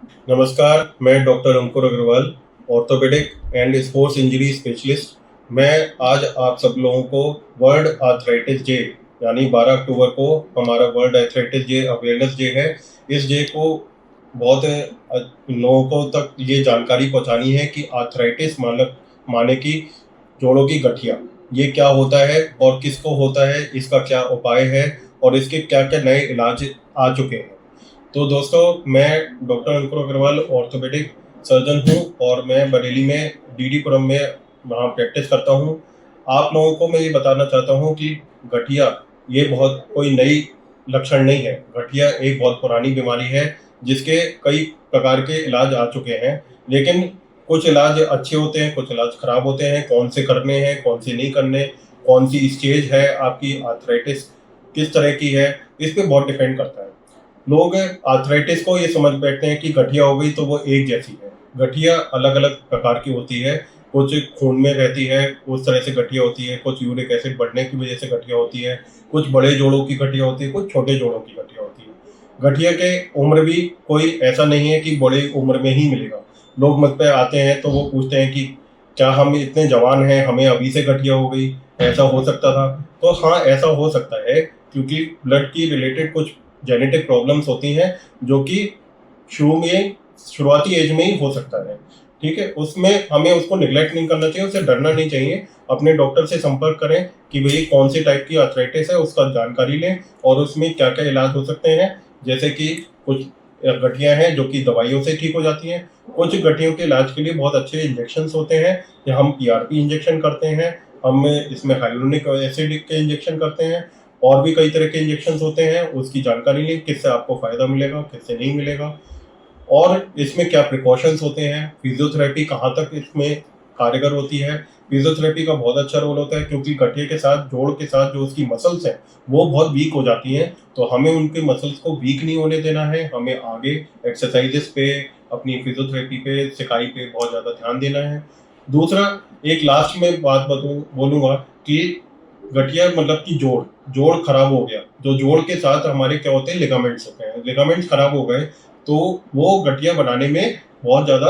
नमस्कार, मैं doctor Ankur Agarwal, orthopedic and sports injury specialist. मैं आज आप सब लोगों को वर्ल्ड आर्थराइटिस डे यानी 12 अक्टूबर को हमारा world arthritis day awareness day है। इस डे को बहुत लोगों को तक ये जानकारी पहुंचानी है कि आर्थराइटिस माने कि जोड़ों की गठिया ये क्या होता है और किसको होता है, इसका क्या उपाय है और इसके क्या-क्या नए इलाज आ चुके हैं। तो दोस्तों, मैं doctor Ankur Agarwal orthopaedic surgeon हूँ और मैं बरेली में डीडीपुरम में वहाँ प्रैक्टिस करता हूँ। आप लोगों को मैं ये बताना चाहता हूँ कि गठिया ये बहुत कोई नई लक्षण नहीं है। गठिया एक बहुत पुरानी बीमारी है जिसके कई प्रकार के इलाज आ चुके हैं, लेकिन कुछ इलाज अच्छे होते हैं, कुछ इलाज खराब होते हैं। कौन से करने हैं, कौन से नहीं करने, कौन सी स्टेज है आपकी आर्थराइटिस किस तरह की है, इस पे बहुत डिपेंड करता है। लोग आर्थराइटिस को ये समझ बैठते हैं कि गठिया हो गई तो वो एक जैसी है। गठिया अलग अलग प्रकार की होती है। कुछ खून में रहती है, उस तरह से गठिया होती है। कुछ यूरिक एसिड बढ़ने की वजह से गठिया होती है। कुछ बड़े जोड़ों की गठिया होती है, कुछ छोटे जोड़ों की गठिया होती है। गठिया के उम्र भी कोई ऐसा नहीं है कि बड़ी उम्र में ही मिलेगा। लोग मुझ पे आते हैं तो वो पूछते हैं कि क्या हम इतने जवान हैं, हमें अभी से गठिया हो गई, ऐसा हो सकता था? तो हाँ, ऐसा हो सकता है, क्योंकि ब्लड की रिलेटेड कुछ जेनेटिक प्रॉब्लम्स होती हैं जो कि शुरुआती एज में ही हो सकता है। ठीक है, उसमें हमें उसको निगलेक्ट नहीं करना चाहिए, उससे डरना नहीं चाहिए। अपने डॉक्टर से संपर्क करें कि भई कौन सी टाइप की आर्थराइटिस है, उसका जानकारी लें और उसमें क्या-क्या इलाज हो सकते हैं। जैसे कि कुछ गठिया हैं जो कि दवाइयों से ठीक हो जाती हैं। कुछ गठियों के इलाज के लिए बहुत अच्छे इंजेक्शंस होते हैं, या हम पीआरपी इंजेक्शन करते हैं, हम इसमें हाइलुरोनिक एसिड के इंजेक्शन करते हैं। और भी कई तरह के इंजेक्शंस होते हैं, उसकी जानकारी लें, किससे आपको फ़ायदा मिलेगा, किससे नहीं मिलेगा और इसमें क्या प्रिकॉशंस होते हैं। फिजियोथेरेपी कहाँ तक इसमें कारगर होती है। फिजियोथेरेपी का बहुत अच्छा रोल होता है, क्योंकि गठिए के साथ, जोड़ के साथ जो उसकी मसल्स हैं, वो बहुत वीक हो जाती हैं। तो हमें उनके मसल्स को वीक नहीं होने देना है। हमें आगे एक्सरसाइज़ेज़ पे, अपनी फिजियोथेरेपी पे, सिकाई पे बहुत ज़्यादा ध्यान देना है। दूसरा, एक लास्ट में बात बोलूँगा कि गठिया मतलब कि जोड़ खराब हो गया, जो जोड़ के साथ हमारे क्या होते हैं, लिगामेंट्स होते हैं। लिगामेंट्स खराब हो गए तो वो गठिया बनाने में बहुत ज़्यादा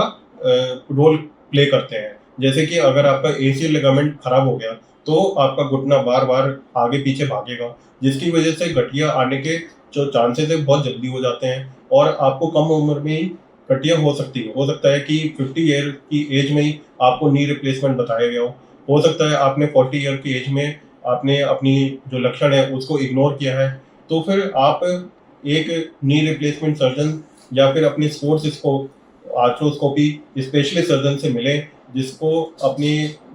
रोल प्ले करते हैं। जैसे कि अगर आपका एसीएल लिगामेंट खराब हो गया तो आपका घुटना बार-बार आगे-पीछे भागेगा, जिसकी वजह से गठिया आने के जो चांसेस है बहुत जल्दी हो जाते हैं और आपको कम उम्र में ही गठिया हो सकती है। हो सकता है कि 50 ईयर की एज में ही आपको नी रिप्लेसमेंट बताया गया हो। हो सकता है आपने 40 ईयर की एज में आपने अपनी जो लक्षण है उसको इग्नोर किया है। तो फिर आप एक नी रिप्लेसमेंट सर्जन या फिर अपनी आर्थ्रोस्कोपी स्पेशलिस्ट सर्जन से मिलें, जिसको अपनी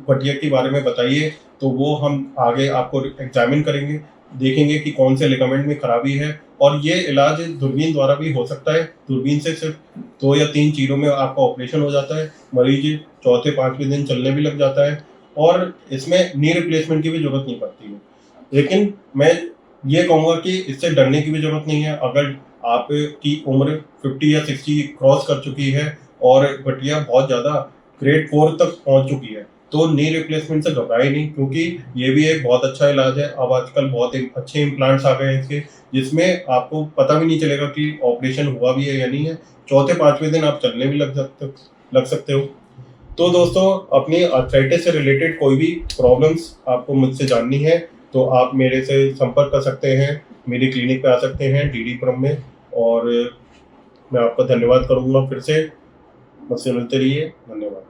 गठिया के बारे में बताइए। तो वो हम आगे आपको एग्जामिन करेंगे, देखेंगे कि कौन से लिगामेंट में खराबी है। और ये इलाज दूरबीन द्वारा भी हो सकता है। दूरबीन से सिर्फ 2 या 3 चीरों में आपका ऑपरेशन हो जाता है। मरीज चौथे 5वें दिन चलने भी लग जाता है और इसमें नी रिप्लेसमेंट की भी ज़रूरत नहीं पड़ती है। लेकिन मैं ये कहूँगा कि इससे डरने की भी ज़रूरत नहीं है। अगर आपकी उम्र 50 या 60 क्रॉस कर चुकी है और गठिया बहुत ज़्यादा ग्रेड 4 तक पहुँच चुकी है, तो नी रिप्लेसमेंट से घबराएँ नहीं, क्योंकि ये भी एक बहुत अच्छा इलाज है। अब आजकल बहुत अच्छे इम्प्लांट्स आ गए हैं इसके, जिसमें आपको पता भी नहीं चलेगा कि ऑपरेशन हुआ भी है या नहीं है। चौथे 5वें दिन आप चलने भी लग सकते हो। तो दोस्तों, अपनी आर्थराइटिस से रिलेटेड कोई भी प्रॉब्लम्स आपको मुझसे जाननी है तो आप मेरे से संपर्क कर सकते हैं। मेरी क्लिनिक पे आ सकते हैं डीडीपुरम में। और मैं आपका धन्यवाद करूँगा फिर से। मुझसे मिलते रहिए। धन्यवाद।